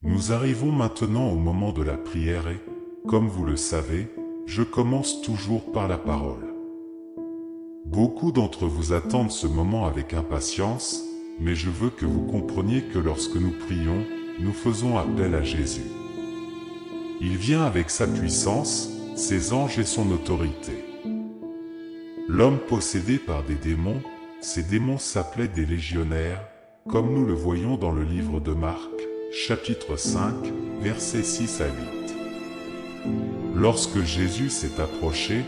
Nous arrivons maintenant au moment de la prière et, comme vous le savez, je commence toujours par la parole. Beaucoup d'entre vous attendent ce moment avec impatience, mais je veux que vous compreniez que lorsque nous prions, nous faisons appel à Jésus. Il vient avec sa puissance, ses anges et son autorité. L'homme possédé par des démons, ces démons s'appelaient des légionnaires, comme nous le voyons dans le livre de Marc, chapitre 5, versets 6 à 8. Lorsque Jésus s'est approché,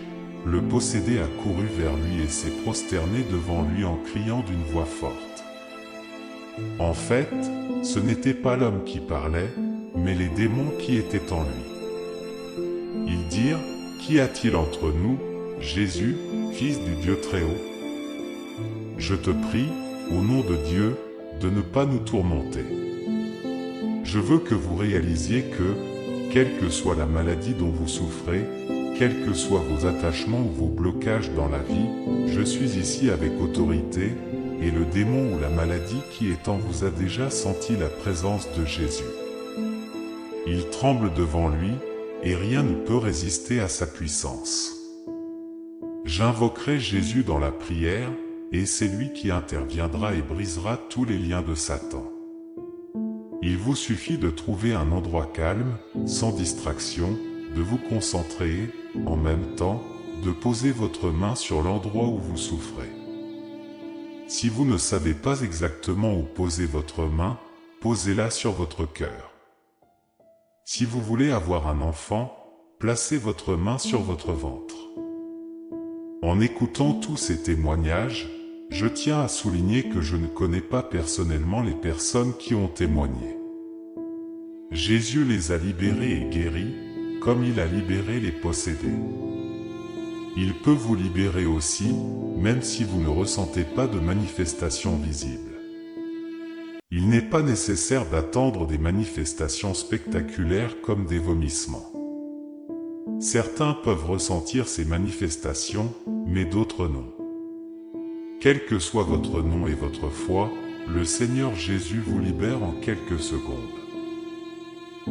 le possédé a couru vers lui et s'est prosterné devant lui en criant d'une voix forte. En fait, ce n'était pas l'homme qui parlait, mais les démons qui étaient en lui. Ils dirent, « Qu'y a-t-il entre nous, Jésus, fils du Dieu Très-Haut? Je te prie, au nom de Dieu, de ne pas nous tourmenter. Je veux que vous réalisiez que, quelle que soit la maladie dont vous souffrez, quels que soient vos attachements ou vos blocages dans la vie, je suis ici avec autorité, et le démon ou la maladie qui est en vous a déjà senti la présence de Jésus. Il tremble devant lui, et rien ne peut résister à sa puissance. J'invoquerai Jésus dans la prière, et c'est lui qui interviendra et brisera tous les liens de Satan. Il vous suffit de trouver un endroit calme, sans distraction, de vous concentrer et, en même temps, de poser votre main sur l'endroit où vous souffrez. Si vous ne savez pas exactement où poser votre main, posez-la sur votre cœur. Si vous voulez avoir un enfant, placez votre main sur votre ventre. En écoutant tous ces témoignages, je tiens à souligner que je ne connais pas personnellement les personnes qui ont témoigné. Jésus les a libérés et guéris, comme il a libéré les possédés. Il peut vous libérer aussi, même si vous ne ressentez pas de manifestation visible. Il n'est pas nécessaire d'attendre des manifestations spectaculaires comme des vomissements. Certains peuvent ressentir ces manifestations, mais d'autres non. Quel que soit votre nom et votre foi, le Seigneur Jésus vous libère en quelques secondes.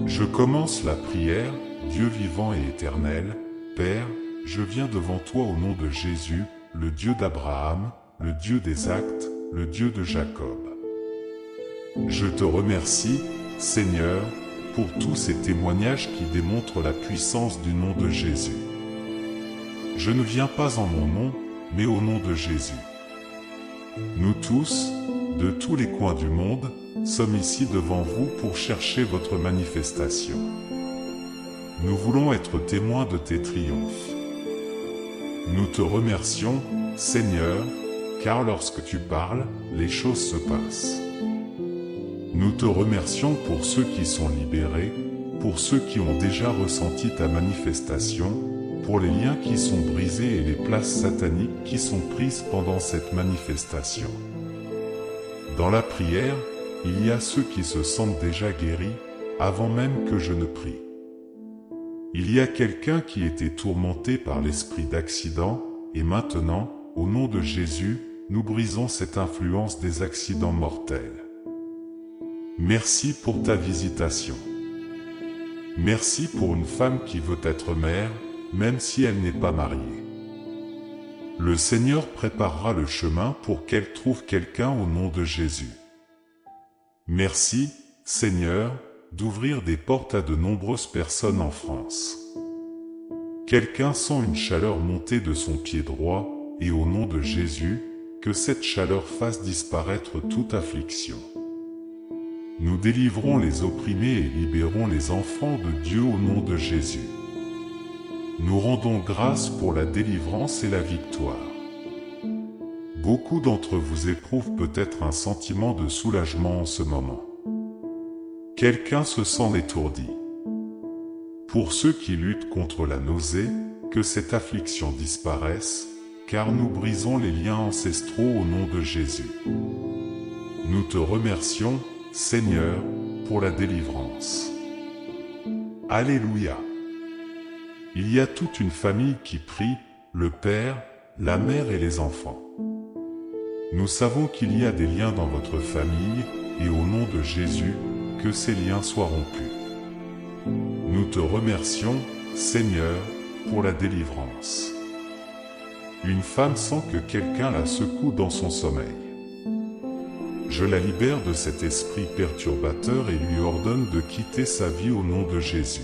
Je commence la prière, Dieu vivant et éternel, Père, je viens devant toi au nom de Jésus, le Dieu d'Abraham, le Dieu des actes, le Dieu de Jacob. Je te remercie, Seigneur, pour tous ces témoignages qui démontrent la puissance du nom de Jésus. Je ne viens pas en mon nom, mais au nom de Jésus. Nous tous, de tous les coins du monde, sommes ici devant vous pour chercher votre manifestation. Nous voulons être témoins de tes triomphes. Nous te remercions, Seigneur, car lorsque tu parles, les choses se passent. Nous te remercions pour ceux qui sont libérés, pour ceux qui ont déjà ressenti ta manifestation, pour les liens qui sont brisés et les places sataniques qui sont prises pendant cette manifestation. Dans la prière, il y a ceux qui se sentent déjà guéris, avant même que je ne prie. Il y a quelqu'un qui était tourmenté par l'esprit d'accident, et maintenant, au nom de Jésus, nous brisons cette influence des accidents mortels. Merci pour ta visitation. Merci pour une femme qui veut être mère, même si elle n'est pas mariée. Le Seigneur préparera le chemin pour qu'elle trouve quelqu'un au nom de Jésus. Merci, Seigneur, d'ouvrir des portes à de nombreuses personnes en France. Quelqu'un sent une chaleur monter de son pied droit, et au nom de Jésus, que cette chaleur fasse disparaître toute affliction. Nous délivrons les opprimés et libérons les enfants de Dieu au nom de Jésus. Nous rendons grâce pour la délivrance et la victoire. Beaucoup d'entre vous éprouvent peut-être un sentiment de soulagement en ce moment. Quelqu'un se sent étourdi. Pour ceux qui luttent contre la nausée, que cette affliction disparaisse, car nous brisons les liens ancestraux au nom de Jésus. Nous te remercions, Seigneur, pour la délivrance. Alléluia. Il y a toute une famille qui prie, le père, la mère et les enfants. Nous savons qu'il y a des liens dans votre famille, et au nom de Jésus, que ces liens soient rompus. Nous te remercions, Seigneur, pour la délivrance. Une femme sent que quelqu'un la secoue dans son sommeil. Je la libère de cet esprit perturbateur et lui ordonne de quitter sa vie au nom de Jésus.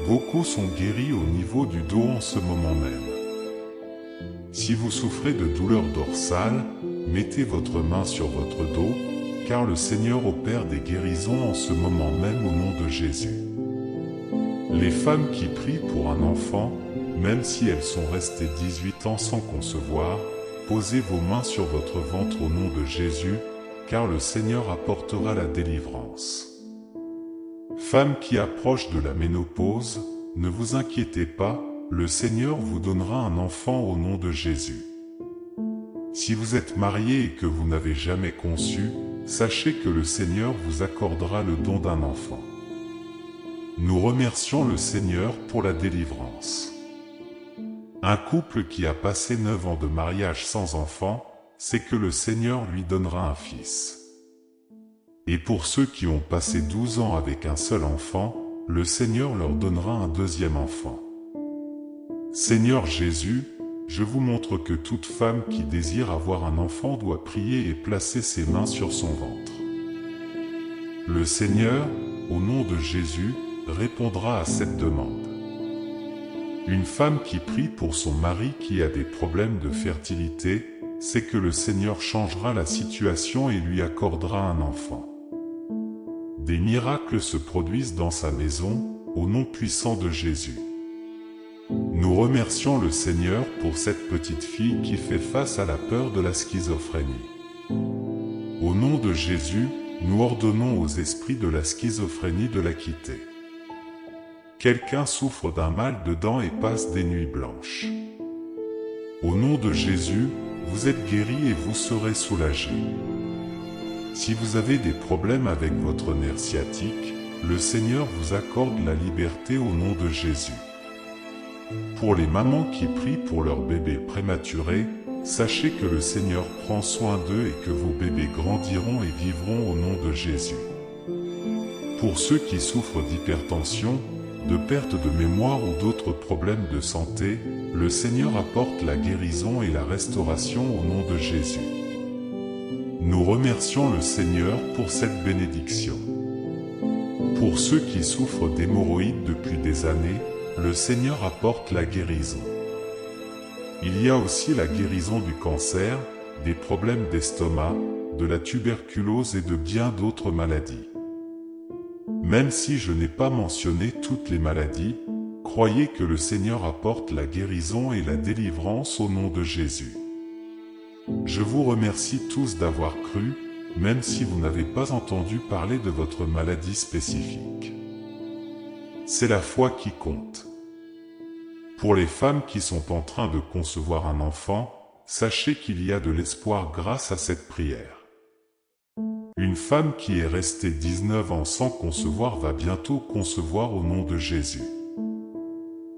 Beaucoup sont guéris au niveau du dos en ce moment même. Si vous souffrez de douleurs dorsales, mettez votre main sur votre dos, car le Seigneur opère des guérisons en ce moment même au nom de Jésus. Les femmes qui prient pour un enfant, même si elles sont restées 18 ans sans concevoir, posez vos mains sur votre ventre au nom de Jésus, car le Seigneur apportera la délivrance. Femmes qui approchent de la ménopause, ne vous inquiétez pas, le Seigneur vous donnera un enfant au nom de Jésus. Si vous êtes marié et que vous n'avez jamais conçu, sachez que le Seigneur vous accordera le don d'un enfant. Nous remercions le Seigneur pour la délivrance. Un couple qui a passé 9 ans de mariage sans enfant, c'est que le Seigneur lui donnera un fils. Et pour ceux qui ont passé 12 ans avec un seul enfant, le Seigneur leur donnera un deuxième enfant. Seigneur Jésus, je vous montre que toute femme qui désire avoir un enfant doit prier et placer ses mains sur son ventre. Le Seigneur, au nom de Jésus, répondra à cette demande. Une femme qui prie pour son mari qui a des problèmes de fertilité, c'est que le Seigneur changera la situation et lui accordera un enfant. Des miracles se produisent dans sa maison, au nom puissant de Jésus. Nous remercions le Seigneur pour cette petite fille qui fait face à la peur de la schizophrénie. Au nom de Jésus, nous ordonnons aux esprits de la schizophrénie de la quitter. Quelqu'un souffre d'un mal de dents et passe des nuits blanches. Au nom de Jésus, vous êtes guéri et vous serez soulagé. Si vous avez des problèmes avec votre nerf sciatique, le Seigneur vous accorde la liberté au nom de Jésus. Pour les mamans qui prient pour leurs bébés prématurés, sachez que le Seigneur prend soin d'eux et que vos bébés grandiront et vivront au nom de Jésus. Pour ceux qui souffrent d'hypertension, de perte de mémoire ou d'autres problèmes de santé, le Seigneur apporte la guérison et la restauration au nom de Jésus. Nous remercions le Seigneur pour cette bénédiction. Pour ceux qui souffrent d'hémorroïdes depuis des années, le Seigneur apporte la guérison. Il y a aussi la guérison du cancer, des problèmes d'estomac, de la tuberculose et de bien d'autres maladies. Même si je n'ai pas mentionné toutes les maladies, croyez que le Seigneur apporte la guérison et la délivrance au nom de Jésus. Je vous remercie tous d'avoir cru, même si vous n'avez pas entendu parler de votre maladie spécifique. C'est la foi qui compte. Pour les femmes qui sont en train de concevoir un enfant, sachez qu'il y a de l'espoir grâce à cette prière. Une femme qui est restée 19 ans sans concevoir va bientôt concevoir au nom de Jésus.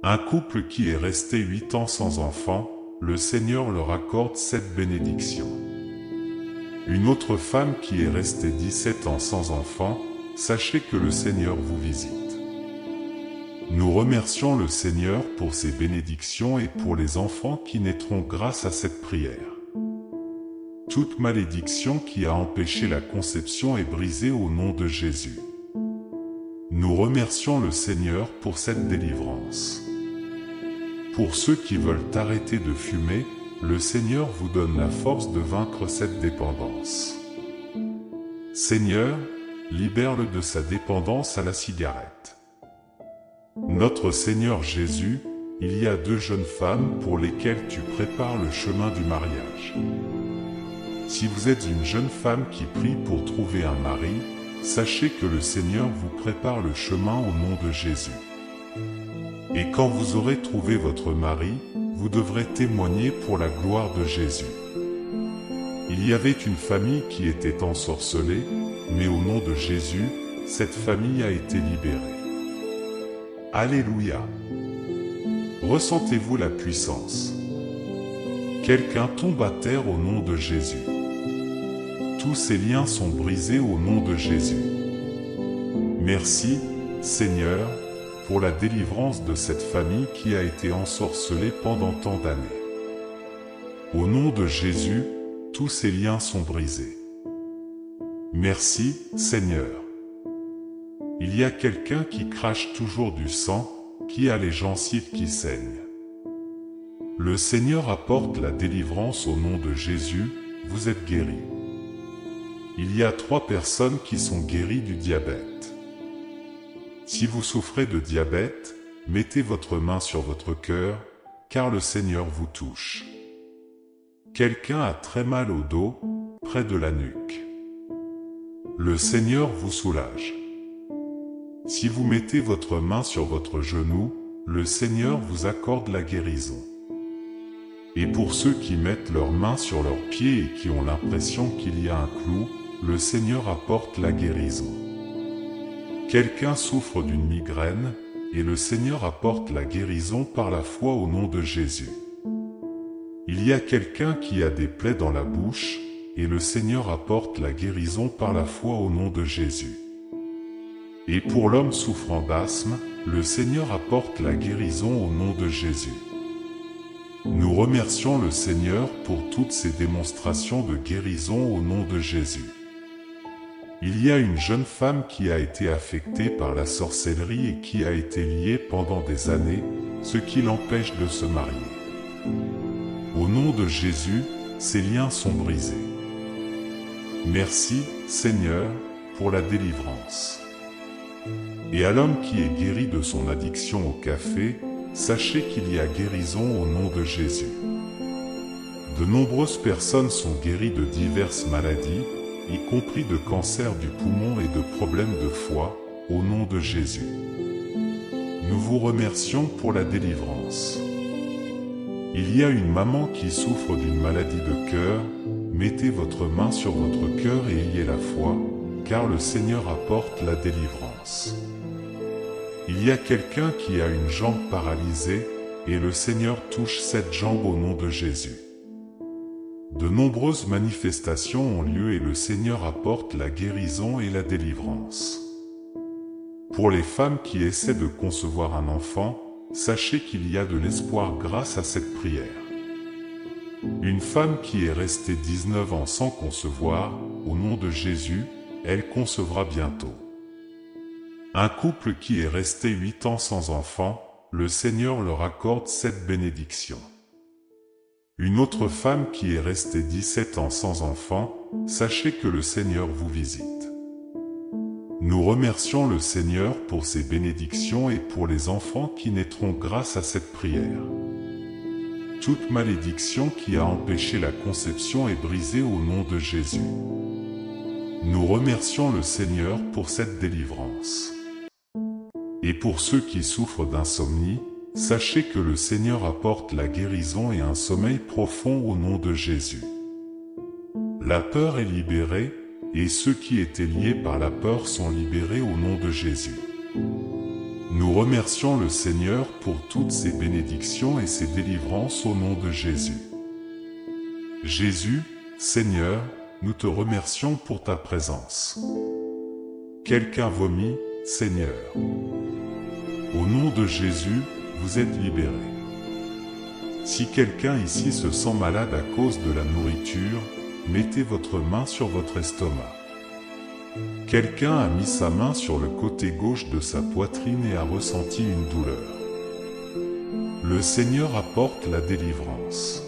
Un couple qui est resté 8 ans sans enfant, le Seigneur leur accorde cette bénédiction. Une autre femme qui est restée 17 ans sans enfant, sachez que le Seigneur vous visite. Nous remercions le Seigneur pour ses bénédictions et pour les enfants qui naîtront grâce à cette prière. Toute malédiction qui a empêché la conception est brisée au nom de Jésus. Nous remercions le Seigneur pour cette délivrance. Pour ceux qui veulent arrêter de fumer, le Seigneur vous donne la force de vaincre cette dépendance. Seigneur, libère-le de sa dépendance à la cigarette. Notre Seigneur Jésus, il y a 2 jeunes femmes pour lesquelles tu prépares le chemin du mariage. Si vous êtes une jeune femme qui prie pour trouver un mari, sachez que le Seigneur vous prépare le chemin au nom de Jésus. Et quand vous aurez trouvé votre mari, vous devrez témoigner pour la gloire de Jésus. Il y avait une famille qui était ensorcelée, mais au nom de Jésus, cette famille a été libérée. Alléluia! Ressentez-vous la puissance. Quelqu'un tombe à terre au nom de Jésus. Tous ces liens sont brisés au nom de Jésus. Merci, Seigneur, pour la délivrance de cette famille qui a été ensorcelée pendant tant d'années. Au nom de Jésus, tous ces liens sont brisés. Merci, Seigneur. Il y a quelqu'un qui crache toujours du sang, qui a les gencives qui saignent. Le Seigneur apporte la délivrance au nom de Jésus, vous êtes guéris. Il y a 3 personnes qui sont guéries du diabète. Si vous souffrez de diabète, mettez votre main sur votre cœur, car le Seigneur vous touche. Quelqu'un a très mal au dos, près de la nuque. Le Seigneur vous soulage. Si vous mettez votre main sur votre genou, le Seigneur vous accorde la guérison. Et pour ceux qui mettent leurs mains sur leurs pieds et qui ont l'impression qu'il y a un clou, le Seigneur apporte la guérison. Quelqu'un souffre d'une migraine, et le Seigneur apporte la guérison par la foi au nom de Jésus. Il y a quelqu'un qui a des plaies dans la bouche, et le Seigneur apporte la guérison par la foi au nom de Jésus. Et pour l'homme souffrant d'asthme, le Seigneur apporte la guérison au nom de Jésus. Nous remercions le Seigneur pour toutes ces démonstrations de guérison au nom de Jésus. Il y a une jeune femme qui a été affectée par la sorcellerie et qui a été liée pendant des années, ce qui l'empêche de se marier. Au nom de Jésus, ces liens sont brisés. Merci, Seigneur, pour la délivrance. Et à l'homme qui est guéri de son addiction au café, sachez qu'il y a guérison au nom de Jésus. De nombreuses personnes sont guéries de diverses maladies, y compris de cancer du poumon et de problèmes de foie, au nom de Jésus. Nous vous remercions pour la délivrance. Il y a une maman qui souffre d'une maladie de cœur, mettez votre main sur votre cœur et ayez la foi, car le Seigneur apporte la délivrance. Il y a quelqu'un qui a une jambe paralysée, et le Seigneur touche cette jambe au nom de Jésus. De nombreuses manifestations ont lieu et le Seigneur apporte la guérison et la délivrance. Pour les femmes qui essaient de concevoir un enfant, sachez qu'il y a de l'espoir grâce à cette prière. Une femme qui est restée 19 ans sans concevoir, au nom de Jésus, elle concevra bientôt. Un couple qui est resté 8 ans sans enfant, le Seigneur leur accorde cette bénédiction. Une autre femme qui est restée 17 ans sans enfant, sachez que le Seigneur vous visite. Nous remercions le Seigneur pour ses bénédictions et pour les enfants qui naîtront grâce à cette prière. Toute malédiction qui a empêché la conception est brisée au nom de Jésus. Nous remercions le Seigneur pour cette délivrance. Et pour ceux qui souffrent d'insomnie, sachez que le Seigneur apporte la guérison et un sommeil profond au nom de Jésus. La peur est libérée, et ceux qui étaient liés par la peur sont libérés au nom de Jésus. Nous remercions le Seigneur pour toutes ses bénédictions et ses délivrances au nom de Jésus. Jésus, Seigneur, nous te remercions pour ta présence. Quelqu'un vomit, Seigneur. Au nom de Jésus, vous êtes libérés. Si quelqu'un ici se sent malade à cause de la nourriture, mettez votre main sur votre estomac. Quelqu'un a mis sa main sur le côté gauche de sa poitrine et a ressenti une douleur. Le Seigneur apporte la délivrance.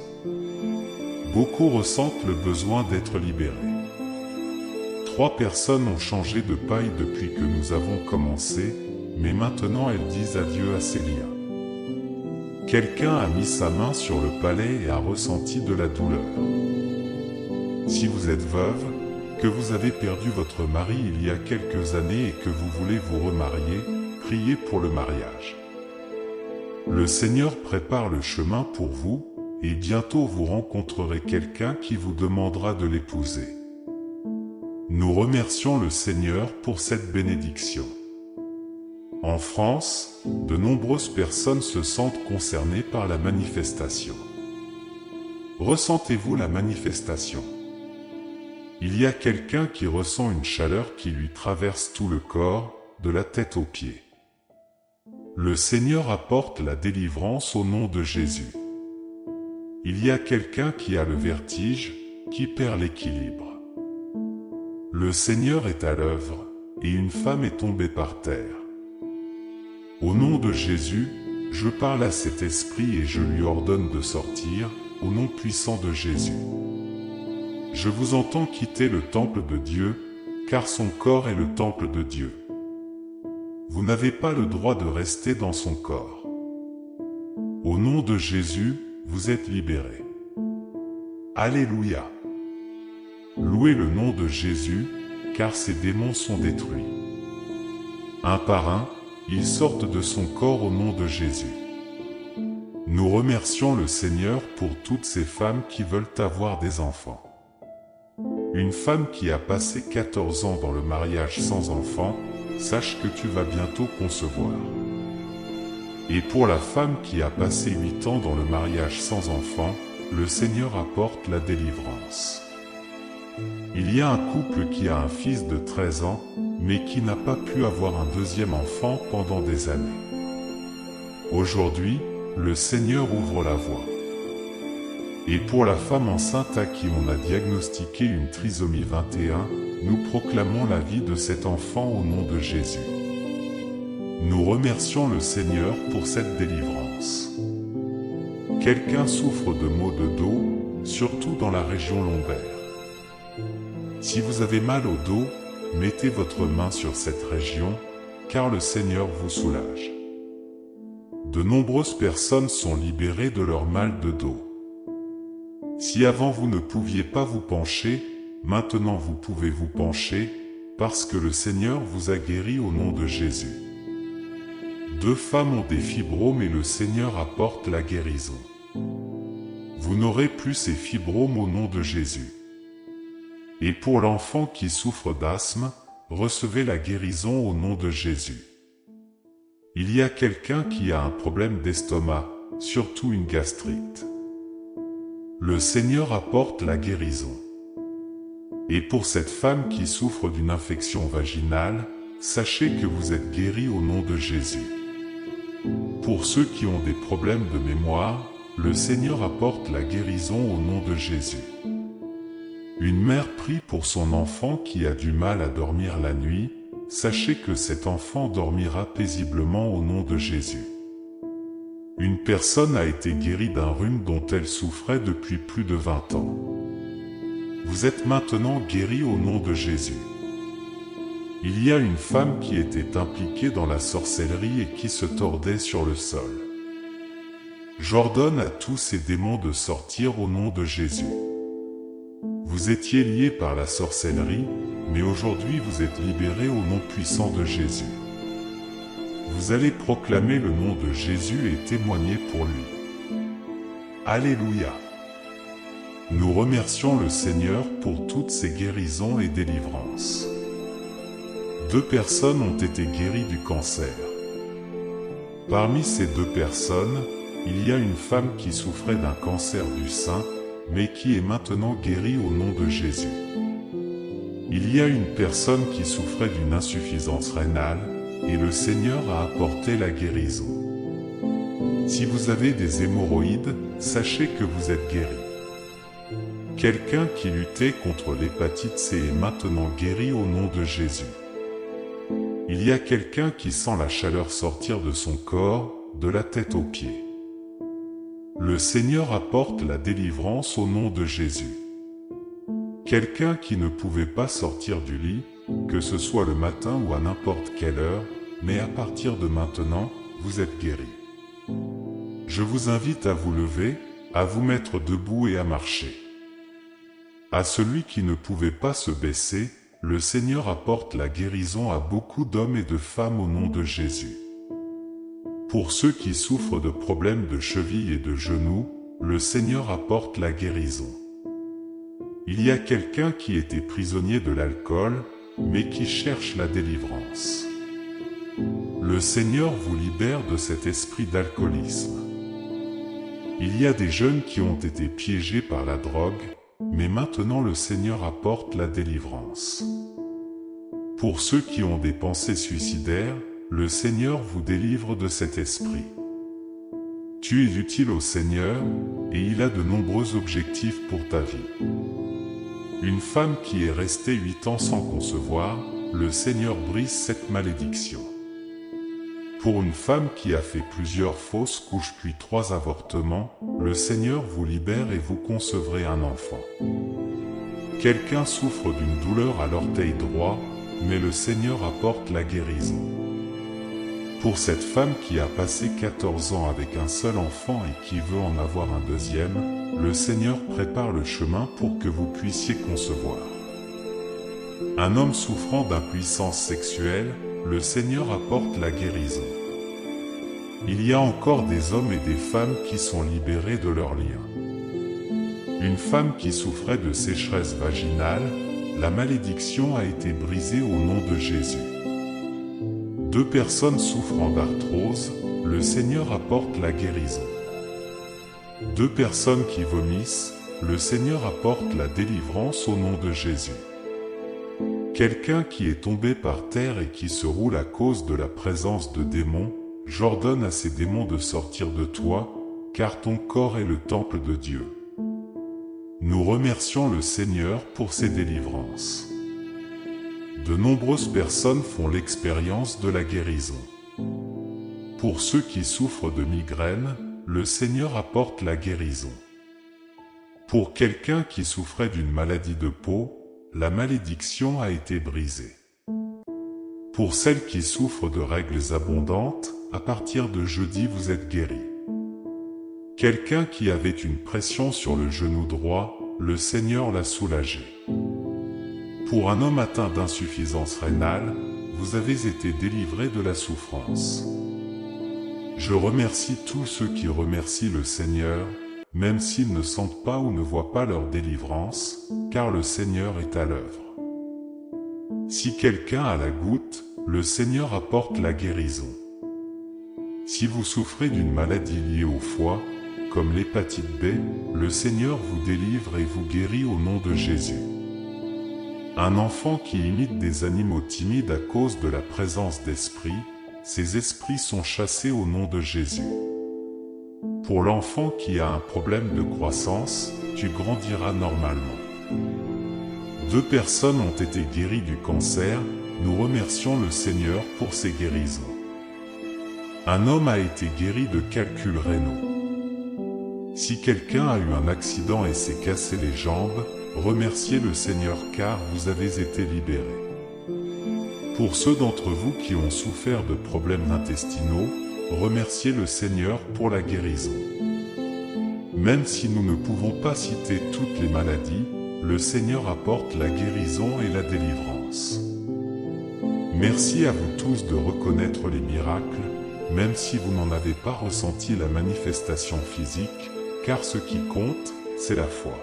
Beaucoup ressentent le besoin d'être libérés. 3 personnes ont changé de paille depuis que nous avons commencé, mais maintenant elles disent adieu à ces liens. Quelqu'un a mis sa main sur le palais et a ressenti de la douleur. Si vous êtes veuve, que vous avez perdu votre mari il y a quelques années et que vous voulez vous remarier, priez pour le mariage. Le Seigneur prépare le chemin pour vous, et bientôt vous rencontrerez quelqu'un qui vous demandera de l'épouser. Nous remercions le Seigneur pour cette bénédiction. En France, de nombreuses personnes se sentent concernées par la manifestation. Ressentez-vous la manifestation? Il y a quelqu'un qui ressent une chaleur qui lui traverse tout le corps, de la tête aux pieds. Le Seigneur apporte la délivrance au nom de Jésus. Il y a quelqu'un qui a le vertige, qui perd l'équilibre. Le Seigneur est à l'œuvre, et une femme est tombée par terre. Au nom de Jésus, je parle à cet esprit et je lui ordonne de sortir, au nom puissant de Jésus. Je vous entends quitter le temple de Dieu, car son corps est le temple de Dieu. Vous n'avez pas le droit de rester dans son corps. Au nom de Jésus, vous êtes libérés. Alléluia. Louez le nom de Jésus, car ces démons sont détruits. Un par un, ils sortent de son corps au nom de Jésus. Nous remercions le Seigneur pour toutes ces femmes qui veulent avoir des enfants. Une femme qui a passé 14 ans dans le mariage sans enfant, sache que tu vas bientôt concevoir. Et pour la femme qui a passé 8 ans dans le mariage sans enfant, le Seigneur apporte la délivrance. Il y a un couple qui a un fils de 13 ans, mais qui n'a pas pu avoir un deuxième enfant pendant des années. Aujourd'hui, le Seigneur ouvre la voie. Et pour la femme enceinte à qui on a diagnostiqué une trisomie 21, nous proclamons la vie de cet enfant au nom de Jésus. Nous remercions le Seigneur pour cette délivrance. Quelqu'un souffre de maux de dos, surtout dans la région lombaire. Si vous avez mal au dos, mettez votre main sur cette région, car le Seigneur vous soulage. De nombreuses personnes sont libérées de leur mal de dos. Si avant vous ne pouviez pas vous pencher, maintenant vous pouvez vous pencher, parce que le Seigneur vous a guéri au nom de Jésus. 2 femmes ont des fibromes et le Seigneur apporte la guérison. Vous n'aurez plus ces fibromes au nom de Jésus. Et pour l'enfant qui souffre d'asthme, recevez la guérison au nom de Jésus. Il y a quelqu'un qui a un problème d'estomac, surtout une gastrite. Le Seigneur apporte la guérison. Et pour cette femme qui souffre d'une infection vaginale, sachez que vous êtes guéris au nom de Jésus. Pour ceux qui ont des problèmes de mémoire, le Seigneur apporte la guérison au nom de Jésus. Une mère prie pour son enfant qui a du mal à dormir la nuit, sachez que cet enfant dormira paisiblement au nom de Jésus. Une personne a été guérie d'un rhume dont elle souffrait depuis plus de 20 ans. Vous êtes maintenant guéri au nom de Jésus. Il y a une femme qui était impliquée dans la sorcellerie et qui se tordait sur le sol. J'ordonne à tous ces démons de sortir au nom de Jésus. Vous étiez liés par la sorcellerie, mais aujourd'hui vous êtes libérés au nom puissant de Jésus. Vous allez proclamer le nom de Jésus et témoigner pour lui. Alléluia. Nous remercions le Seigneur pour toutes ces guérisons et délivrances. 2 personnes ont été guéries du cancer. Parmi ces 2 personnes, il y a une femme qui souffrait d'un cancer du sein, mais qui est maintenant guérie au nom de Jésus. Il y a une personne qui souffrait d'une insuffisance rénale, et le Seigneur a apporté la guérison. Si vous avez des hémorroïdes, sachez que vous êtes guéris. Quelqu'un qui luttait contre l'hépatite C est maintenant guéri au nom de Jésus. Il y a quelqu'un qui sent la chaleur sortir de son corps, de la tête aux pieds. Le Seigneur apporte la délivrance au nom de Jésus. Quelqu'un qui ne pouvait pas sortir du lit, que ce soit le matin ou à n'importe quelle heure, mais à partir de maintenant, vous êtes guéri. Je vous invite à vous lever, à vous mettre debout et à marcher. À celui qui ne pouvait pas se baisser, le Seigneur apporte la guérison à beaucoup d'hommes et de femmes au nom de Jésus. Pour ceux qui souffrent de problèmes de cheville et de genoux, le Seigneur apporte la guérison. Il y a quelqu'un qui était prisonnier de l'alcool, mais qui cherche la délivrance. Le Seigneur vous libère de cet esprit d'alcoolisme. Il y a des jeunes qui ont été piégés par la drogue, mais maintenant le Seigneur apporte la délivrance. Pour ceux qui ont des pensées suicidaires, le Seigneur vous délivre de cet esprit. Tu es utile au Seigneur, et il a de nombreux objectifs pour ta vie. Une femme qui est restée 8 ans sans concevoir, le Seigneur brise cette malédiction. Pour une femme qui a fait plusieurs fausses couches puis 3 avortements, le Seigneur vous libère et vous concevrez un enfant. Quelqu'un souffre d'une douleur à l'orteil droit, mais le Seigneur apporte la guérison. Pour cette femme qui a passé 14 ans avec un seul enfant et qui veut en avoir un deuxième, le Seigneur prépare le chemin pour que vous puissiez concevoir. Un homme souffrant d'impuissance sexuelle, le Seigneur apporte la guérison. Il y a encore des hommes et des femmes qui sont libérés de leurs liens. Une femme qui souffrait de sécheresse vaginale, la malédiction a été brisée au nom de Jésus. 2 personnes souffrant d'arthrose, le Seigneur apporte la guérison. 2 personnes qui vomissent, le Seigneur apporte la délivrance au nom de Jésus. Quelqu'un qui est tombé par terre et qui se roule à cause de la présence de démons, j'ordonne à ces démons de sortir de toi, car ton corps est le temple de Dieu. Nous remercions le Seigneur pour ses délivrances. De nombreuses personnes font l'expérience de la guérison. Pour ceux qui souffrent de migraines, le Seigneur apporte la guérison. Pour quelqu'un qui souffrait d'une maladie de peau, la malédiction a été brisée. Pour celles qui souffrent de règles abondantes, à partir de jeudi vous êtes guéris. Quelqu'un qui avait une pression sur le genou droit, le Seigneur l'a soulagé. Pour un homme atteint d'insuffisance rénale, vous avez été délivré de la souffrance. Je remercie tous ceux qui remercient le Seigneur, même s'ils ne sentent pas ou ne voient pas leur délivrance, car le Seigneur est à l'œuvre. Si quelqu'un a la goutte, le Seigneur apporte la guérison. Si vous souffrez d'une maladie liée au foie, comme l'hépatite B, le Seigneur vous délivre et vous guérit au nom de Jésus. Un enfant qui imite des animaux timides à cause de la présence d'esprits, ces esprits sont chassés au nom de Jésus. Pour l'enfant qui a un problème de croissance, tu grandiras normalement. 2 personnes ont été guéries du cancer, nous remercions le Seigneur pour ces guérisons. Un homme a été guéri de calculs rénaux. Si quelqu'un a eu un accident et s'est cassé les jambes, remerciez le Seigneur car vous avez été libérés. Pour ceux d'entre vous qui ont souffert de problèmes intestinaux, remerciez le Seigneur pour la guérison. Même si nous ne pouvons pas citer toutes les maladies, le Seigneur apporte la guérison et la délivrance. Merci à vous tous de reconnaître les miracles, même si vous n'en avez pas ressenti la manifestation physique, car ce qui compte, c'est la foi.